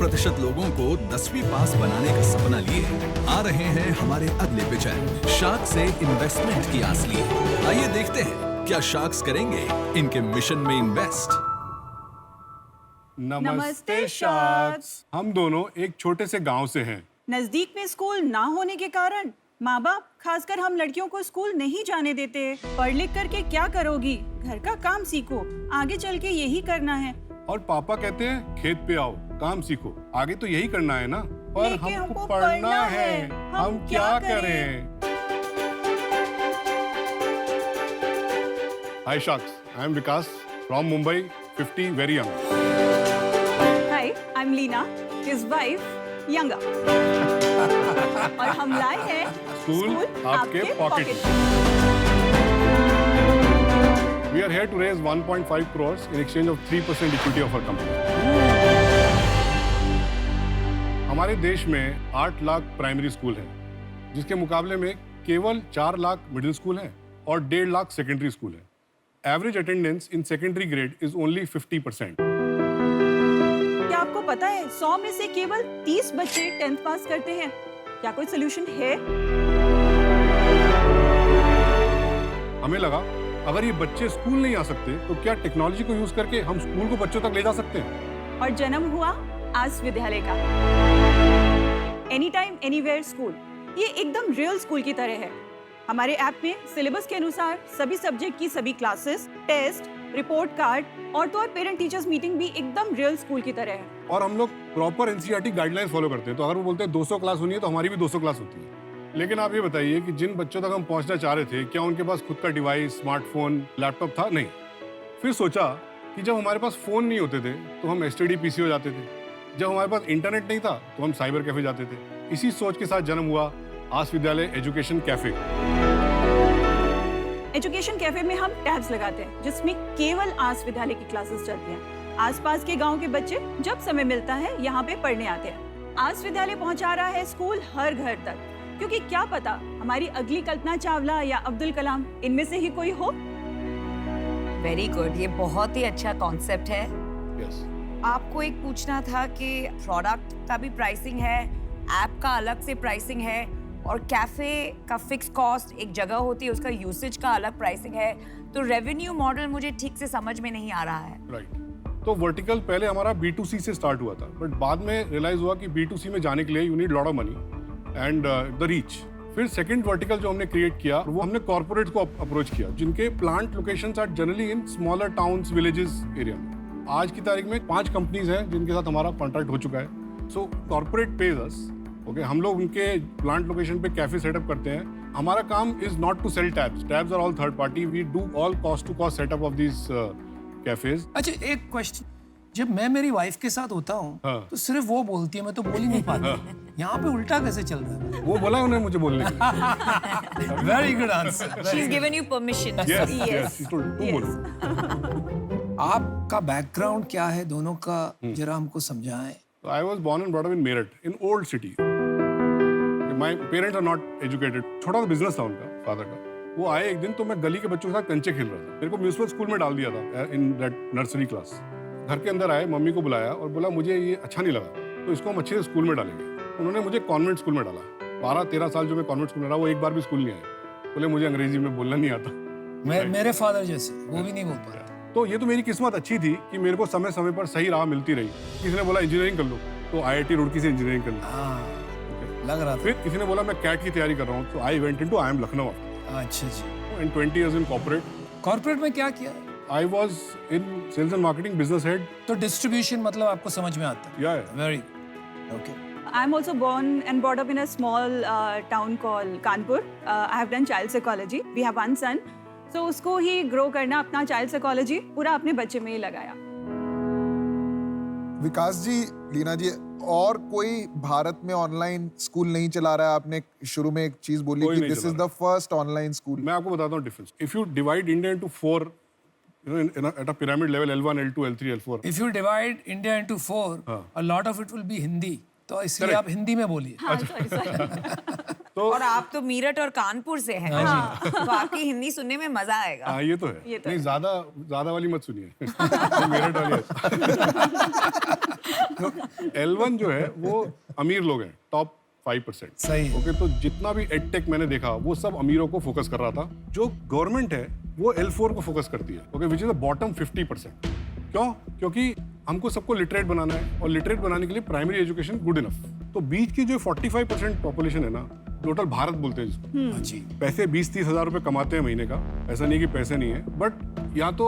90% लोगों को 10वीं पास बनाने का सपना लिए आ रहे हैं हमारे अगले पिक्चर शार्क से इन्वेस्टमेंट की आस लिए। आइए देखते हैं क्या शार्क्स करेंगे इनके मिशन में इन्वेस्ट। नमस्ते शार्क्स। हम दोनों एक छोटे से गांव से हैं। नजदीक में स्कूल ना होने के कारण माँ बाप, खासकर हम लड़कियों को स्कूल नहीं जाने देते। पढ़ लिख करके क्या करोगी, घर का काम सीखो, आगे चल के यही करना है। और पापा कहते हैं खेत पे आओ, काम सीखो, आगे तो यही करना है ना। पर हमको पढ़ना है, हम क्या करें? Hi sharks, I am Vikas from Mumbai, 50 very young. Hi, I am Leena, his wife younger. और हम लाए हैं स्कूल आपके पॉकेट में। We are here to raise 1.5 crores in exchange of 3% equity of our company. हमारे देश में 8 लाख प्राइमरी स्कूल हैं, जिसके मुकाबले में केवल 4 लाख मिडिल स्कूल हैं और 1.5 लाख सेकेंडरी स्कूल हैं। Average attendance in secondary grade is only 50%। क्या आपको पता है 100 में से केवल 30 बच्चे 10th पास करते हैं? क्या कोई सोल्यूशन है? हमें लगा अगर ये बच्चे स्कूल नहीं आ सकते तो क्या टेक्नोलॉजी को यूज करके हम स्कूल को बच्चों तक ले जा सकते हैं। और जन्म हुआ आस विद्यालय का। एनी टाइम एनीवेयर स्कूल, ये एकदम रियल स्कूल की तरह है। हमारे ऐप में सिलेबस के अनुसार सभी सब्जेक्ट की सभी क्लासेस, टेस्ट, रिपोर्ट कार्ड और तो और पेरेंट टीचर्स मीटिंग भी एकदम रियल स्कूल की तरह है। और हम लोग प्रॉपर एनसीईआरटी गाइडलाइंस फॉलो करते हैं। तो अगर वो बोलते हैं 200 क्लास होनी है तो हमारी भी 200 क्लास होती है। लेकिन आप ये बताइए कि जिन बच्चों तक हम पहुंचना चाह रहे थे, क्या उनके पास खुद का डिवाइस, स्मार्टफोन, लैपटॉप था? नहीं। फिर सोचा कि जब हमारे पास फोन नहीं होते थे तो हम एसटीडी पीसी हो जाते थे। जब हमारे पास इंटरनेट नहीं था तो हम साइबर कैफे जाते थे। इसी सोच के साथ जन्म हुआ आस विद्यालय एजुकेशन कैफे। एजुकेशन कैफे में हम टैब्स लगाते हैं जिसमें केवल आस विद्यालय की क्लासेस चलती हैं। आसपास के गांव के बच्चे जब समय मिलता है यहाँ पे पढ़ने आते हैं। आस विद्यालय पहुंचा रहा है स्कूल हर घर तक, क्योंकि क्या पता हमारी अगली कल्पना चावला या अब्दुल कलाम इनमें से ही कोई हो। वेरी गुड, ये बहुत ही अच्छा कॉन्सेप्ट है। Yes. आपको एक पूछना था कि प्रोडक्ट का भी प्राइसिंग है, ऐप का अलग से प्राइसिंग है और कैफे का फिक्स कॉस्ट एक जगह होती है, उसका यूसेज का अलग प्राइसिंग है। तो रेवेन्यू मॉडल मुझे ठीक से समझ में नहीं आ रहा है। राइट। तो वर्टिकल पहले हमारा B2C से स्टार्ट हुआ था, बट बाद में रियलाइज हुआ कि B2C में जाने के लिए you need lot of money and the reach. फिर सेकंड वर्टिकल जो हमने क्रिएट किया वो हमने कॉर्पोरेट को अप्रोच किया, जिनके plant locations are generally in smaller towns, villages area में। आज की तारीख में 5 कंपनीज हैं जिनके साथ हमारा कॉन्ट्रैक्ट हो चुका है। So corporate pays us, okay, हम लोग उनके प्लांट लोकेशन पे कैफे सेटअप करते हैं। हमारा काम is not to sell tabs or all third party. We do all cost to cost setup of these cafes. अच्छा, एक क्वेश्चन, जब मैं मेरी वाइफ के साथ होता हूँ तो सिर्फ वो बोलती है, मैं तो बोल ही नहीं पाता। यहाँ पे उल्टा कैसे चल रहा है? वो बोला उन्हें मुझे बोलने के लिए। Very good answer. She is given you permission. Yes, yes, she told, तुम बोलो। आपका बैकग्राउंड क्या है दोनों का, जरा हमको समझाएं। I was born and brought up in Meerut, in old city. My parents are not educated. छोटा सा बिजनेस था उनका, फादर का। वो आए एक दिन तो मैं गली के बच्चों के साथ कंचे खेल रहा था। मेरे को म्यूनिसिपल स्कूल में डाल दिया था इन दैट नर्सरी क्लास। घर के अंदर आए, मम्मी को बुलाया और बोला मुझे ये अच्छा नहीं लगा, तो इसको हम अच्छे से स्कूल में डालेंगे। उन्होंने मुझे कॉन्वेंट स्कूल में डाला। 12-13 साल जो मैं कॉन्वेंट स्कूल में रहा, वो एक बार भी स्कूल नहीं आए। बोले मुझे अंग्रेजी में बोलना नहीं आता। मेरे फादर जैसे वो भी नहीं बोल पा रहा। तो ये तो मेरी किस्मत अच्छी थी कि मेरे को समय समय पर सही राह मिलती रही। किसी ने बोला इंजीनियरिंग कर लो, तो IIT रुड़की से इंजीनियरिंग कर ली। लग रहा था। फिर किसी ने बोला मैं कैट की तैयारी कर रहा हूँ, तो I went into IIM Lucknow. अच्छा जी। इन 20 years in corporate. कॉर्पोरेट में क्या किया? I was in sales and marketing, business head. तो डिस्ट्रीब्यूशन मतलब आपको समझ में आता है? Yeah. Very okay. I'm also born and brought up in a small town called Kanpur. I have done child psychology. We have one son. So उसको ही grow करना, अपना child psychology पूरा अपने बच्चे में ही लगाया। विकास जी, लीना जी, और कोई भारत में ऑनलाइन स्कूल नहीं चला रहा है? आपने शुरू में एक चीज बोली कि this is the first online school. मैं आपको बताता हूँ difference. If you divide India into 4, at a pyramid level, L1, L2, L3, L4. If you divide India into 4, a lot of it will be Hindi. तो इसलिए आप हिंदी में बोलिए। हाँ, sorry. और आप तो मीरठ और कानपुर से हैं, तो आपकी हिंदी सुनने में मजा आएगा। हाँ ये तो है, ये तो नहीं ज्यादा वाली मत सुनिए मेरठ वाली तो L1 जो है वो अमीर लोग हैं, टॉप 5%। सही है। ओके, तो जितना भी एडटेक मैंने देखा वो सब अमीरों को फोकस कर रहा था। जो गवर्नमेंट है वो L4 को फोकस करती है, okay, which is the bottom 50%। क्यों? क्योंकि हमको सबको लिटरेट बनाना है, और लिटरेट बनाने के लिए प्राइमरी एजुकेशन गुड इनफ। तो बीच की जो 45% पॉपुलेशन है ना, टोटल भारत बोलते हैं जिसको, जी पैसे 20-30 हज़ार रुपए कमाते हैं महीने का, ऐसा नहीं कि पैसे नहीं है, बट यहाँ तो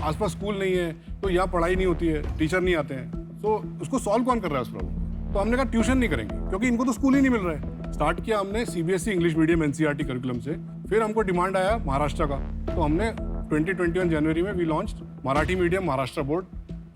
आसपास स्कूल नहीं है, तो यहाँ पढ़ाई नहीं होती है, टीचर नहीं आते हैं, तो उसको सॉल्व कौन कर रहा है उस प्रॉब्लम? तो हमने कहा ट्यूशन नहीं करेंगे, क्योंकि इनको तो स्कूल ही नहीं मिल रहा है। स्टार्ट किया हमने CBSE English medium NCERT curriculum से। फिर हमको डिमांड आया महाराष्ट्र का, तो हमने 2021 जनवरी में we launched Marathi medium Maharashtra board,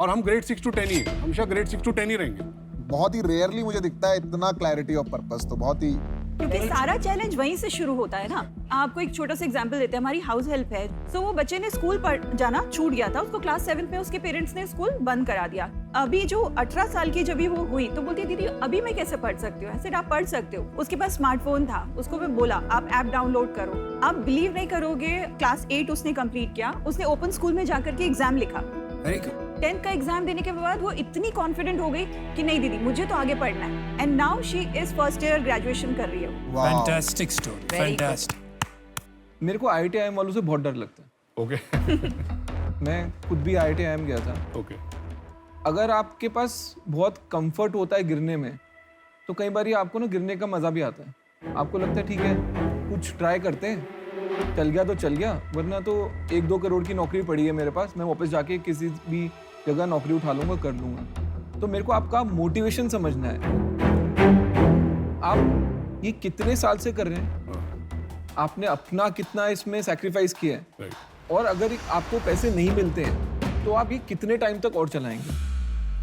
और हम ग्रेड 6 to 10 ही है, हमेशा ग्रेड 6 to 10 ही रहेंगे। बहुत ही रेयरली मुझे दिखता है इतना क्लैरिटी ऑफ पर्पस, तो बहुत ही क्योंकि सारा चैलेंज वहीं से शुरू होता है ना। आपको एक छोटा सा एग्जांपल देते हैं, हमारी हाउस हेल्प है, तो वो बच्चे ने स्कूल पढ़ जाना छूट गया था, उसको क्लास 7 में उसके पेरेंट्स ने स्कूल बंद करा दिया। अभी जो 18 साल की जब वो हुई तो बोलती दीदी अभी मैं कैसे पढ़ सकती हूँ? ऐसे आप पढ़ सकते हो। उसके पास स्मार्टफोन था, उसको मैं बोला आप ऐप डाउनलोड करो। आप बिलीव नहीं करोगे, क्लास 8 उसने कंप्लीट किया, उसने ओपन स्कूल में जाकर के एग्जाम लिखा। Very good. 10th का एग्जाम देने के बाद वो इतनी कॉन्फिडेंट हो गई कि नहीं दीदी मुझे तो आगे पढ़ना है, and now she is first year graduation कर रही है। वाह। Fantastic story, Very good. Fantastic. मेरे को IIT वालों से बहुत डर लगता है। ओके मैं खुद भी IIT गया था। ओके, अगर आपके पास बहुत कंफर्ट होता है गिरने में, तो कई बार आपको ना गिरने का मजा भी आता है। आपको लगता है ठीक है कुछ ट्राई करते हैं, चल गया तो चल गया, वरना तो 1-2 करोड़ की नौकरी पड़ी है मेरे पास, मैं वापस जाके किसी भी जगह नौकरी उठा लूंगा, कर लूंगा। तो मेरे को आपका मोटिवेशन समझना है। आप ये कितने साल से कर रहे हैं, आपने अपना कितना इसमें सैक्रिफाइस किया है, राइट। और अगर आपको पैसे नहीं मिलते हैं तो आप ये कितने टाइम तक और चलाएंगे?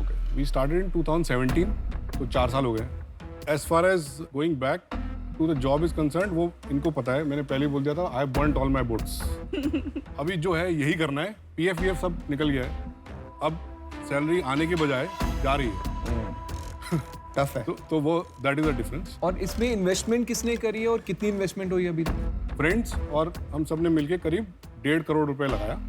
ओके, वी स्टार्टेड इन 2017, तो 4 साल हो गए। As far as going back to the job is concern, वो इनको पता है, मैंने पहले ही बोल दिया था, आई बर्न्ड ऑल माई बोट्स। अभी जो है यही करना है, PF VF सब निकल गया है, अब सैलरी आने के बजाय जा रही है। टफ है। तो वो दैट इज द डिफरेंस। और इसमें इन्वेस्टमेंट किसने करी है और कितनी इन्वेस्टमेंट हुई अभी तक? फ्रेंड्स और हम सब ने मिलकर करीब 1.5 करोड़ रुपए लगाया,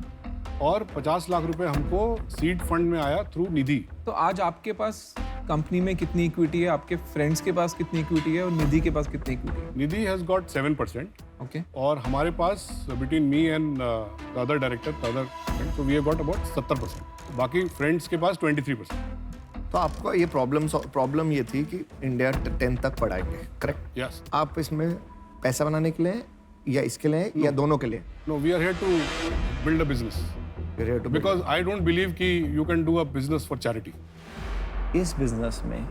और 50 लाख रुपए हमको सीड फंड में आया थ्रू निधि। तो आज आपके पास कंपनी में कितनी इक्विटी है, आपके फ्रेंड्स के पास कितनी इक्विटी है और निधि के पास कितनी इक्विटी है? निधि हैज गॉट 7%, ओके, और हमारे पास between me and the other director, तो वी हैव गॉट अबाउट 70%, बाकी फ्रेंड्स के पास 23%। तो आपको ये प्रॉब्लम ये थी कि इंडिया 10 तक पढ़ाएंगे, करेक्ट? यस। आप इसमें पैसा बनाने के लिए या इसके लिए या दोनों के लिए? No, we are here to build a business, because I don't believe कि you can do a business for charity. इस बिजनेस में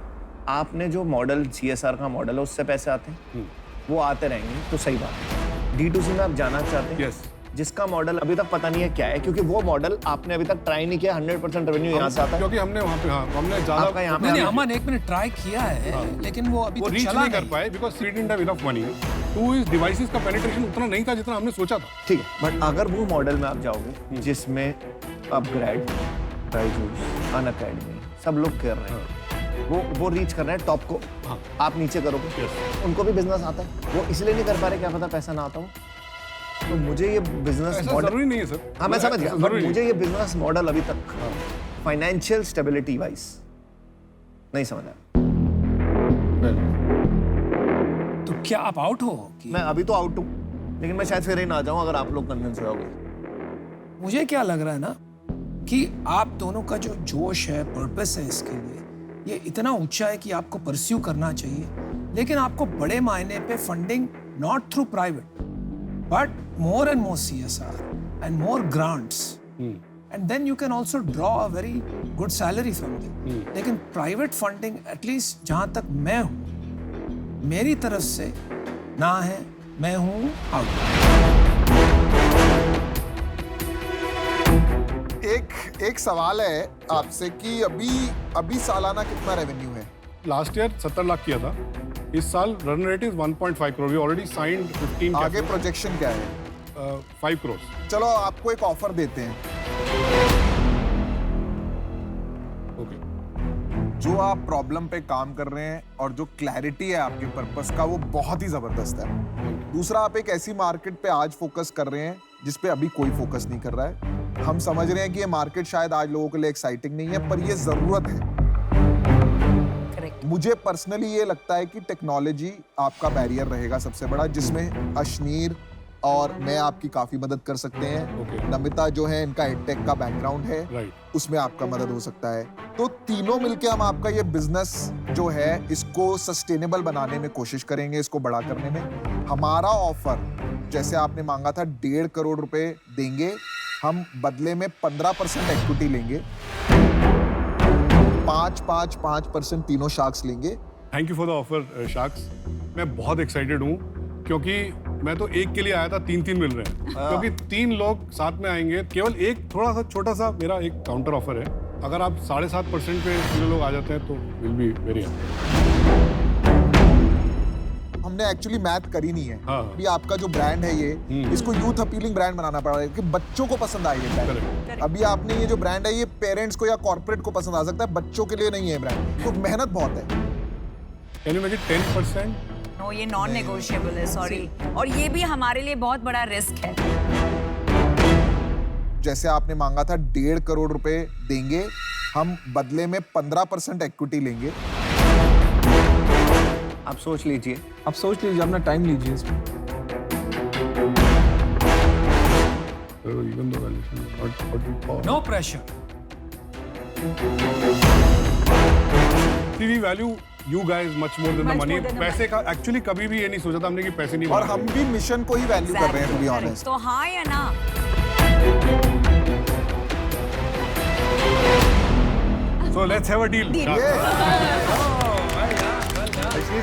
आपने जो मॉडल CSR का मॉडल है उससे पैसे आते हैं, वो आते रहेंगे, तो सही बात है। D2C में आप जाना चाहते हैं, यस, जिसका मॉडल अभी तक पता नहीं है क्या है, क्योंकि वो मॉडल आपने अभी तक ट्राई नहीं किया। 100% रेवेन्यू यहाँ से आता है, क्योंकि हमने वहाँ पे, हाँ, हमने आपका ज्यादा यहाँ पे मैंने अमन एक मिनट ट्राई किया है, लेकिन वो अभी वो तक रीच चला नहीं कर पाए, because she didn't have enough money to इस डिवाइसेस का पेनिट्रेशन उतना नहीं था जितना हमने सोचा था। ठीक है। बट अगर वो मॉडल में आप जाओगे जिसमें अपग्रेड, बायजूस, अनअकैडमी सब लोग कर रहे हैं, वो रीच कर रहे हैं टॉप को, हाँ। आप नीचे करोगे, उनको भी बिजनेस आता है, वो इसलिए नहीं कर पा रहे, क्या पता पैसा ना आता हो। तो मुझे ये बिजनेस ऐसा मॉडल, जरूरी नहीं है सर। हाँ मैं समझ गया, ऐसा बट जरूरी मुझे ये बिजनेस मॉडल अभी तक फाइनेंशियल स्टेबिलिटी वाइज नहीं समझ आया। तो क्या आप आउट हो कि मैं अभी तो आउट हूँ, लेकिन मैं शायद फिर ही ना आ जाऊँ अगर आप लोग कन्विंस होगे। मुझे क्या लग रहा है ना कि आप दोनों का जो जोश है, पर्पस है इसके लिए, ये इतना ऊंचा है कि आपको परस्यू करना चाहिए, लेकिन आपको बड़े मायने पे funding not through private but more and more CSR and more grants, and then you can also draw a very good salary from them. लेकिन प्राइवेट फंडिंग एटलीस्ट जहां तक मैं हूं, मेरी तरफ से ना है, मैं हूं आउट। एक सवाल है आपसे कि अभी सालाना कितना रेवेन्यू है? लास्ट ईयर 70 लाख किया था, इस साल run rate is 1.5 crore, we already signed 15। आगे प्रोजेक्शन क्या है? 5 करोड़। चलो आपको एक ऑफर देते हैं, ओके, जो आप प्रॉब्लम पे काम कर रहे हैं और जो क्लैरिटी है आपके पर्पस का वो बहुत ही जबरदस्त है। दूसरा, आप एक ऐसी मार्केट पे आज फोकस कर रहे हैं जिस पे अभी कोई फोकस नहीं कर रहा है। हम समझ रहे हैं कि ये मार्केट शायद आज लोगों के लिए एक्साइटिंग नहीं है, पर ये जरूरत है। मुझे पर्सनली ये लगता है कि टेक्नोलॉजी आपका बैरियर रहेगा सबसे बड़ा, जिसमें अशनीर और मैं आपकी काफी मदद कर सकते हैं। नमिता जो है, इनका एडटेक का बैकग्राउंड है, उसमें आपका मदद हो सकता है। तो तीनों मिलके हम आपका ये बिजनेस जो है इसको सस्टेनेबल बनाने में कोशिश करेंगे, इसको बड़ा करने में। हमारा ऑफर, जैसे आपने मांगा था 1.5 करोड़ रुपए देंगे, हम बदले में 15% इक्विटी लेंगे, 5% तीनों शार्क्स लेंगे। Thank you for the offer sharks. मैं बहुत एक्साइटेड हूँ क्योंकि मैं तो एक के लिए आया था, 3 मिल रहे हैं, क्योंकि 3 लोग साथ में आएंगे। केवल एक थोड़ा सा छोटा सा मेरा एक काउंटर ऑफर है, अगर आप 7.5% पे 3 लोग आ जाते हैं तो विल बी वेरी हैप्पी। हमने एक्चुअली मैथ करी नहीं है। हाँ। अभी आपका जो ब्रांड है ये, इसको यूथ अपीलिंग ब्रांड बनाना पड़ेगा कि बच्चों को पसंद आए ये ब्रांड। अभी आपने ये जो ब्रांड है ये पेरेंट्स को या कॉर्पोरेट को पसंद आ सकता है, बच्चों के लिए नहीं है ब्रांड, तो मेहनत बहुत है। Can you make it 10%? No, ये नॉन नेगोशिएबल है, सॉरी। और ये भी हमारे लिए बहुत बड़ा रिस्क है। जैसे आपने मांगा था 1.5 करोड़ रुपए देंगे, हम बदले में 15% इक्विटी लेंगे। आप सोच लीजिए। आप सोच लीजिए, अपना टाइम लीजिए इसमें। Even the valuation is not what we thought. No pressure. We value you guys much more than the Much money. more than the पैसे का एक्चुअली कभी भी ये नहीं सोचा था हमने कि पैसे नहीं और बनाने। हम भी मिशन को ही वैल्यू कर रहे हैं, टू बी ऑनेस्ट। तो हाँ या ना? So let's have a deal.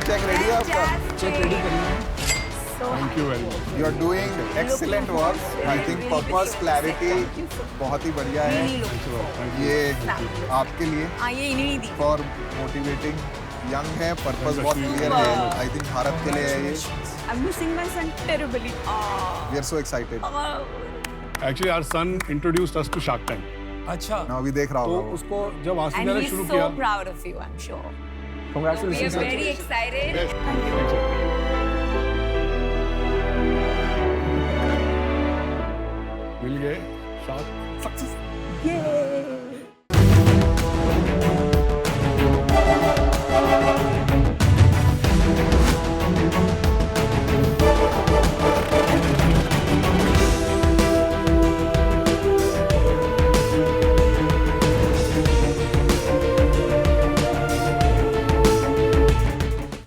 Check ready है आपका? चेक रेडी करिए। Thank you very much. You are doing excellent work. I think purpose, clarity बहुत ही बढ़िया है। ये आपके लिए हाँ, ये इन्हीं ने दी। फॉर मोटिवेटिंग यंग है, पर्पस बहुत क्लियर है। आई थिंक भारत के लिए है ये। I'm missing my son terribly. We are so excited. Actually, our son introduced us to Shark Tank. अच्छा, ना अभी देख रहा तो होगा वो। उसको जब आसिफ And ने he's शुरू so किया, proud of you, I'm sure. We are Congratulations. very excited. Thank you.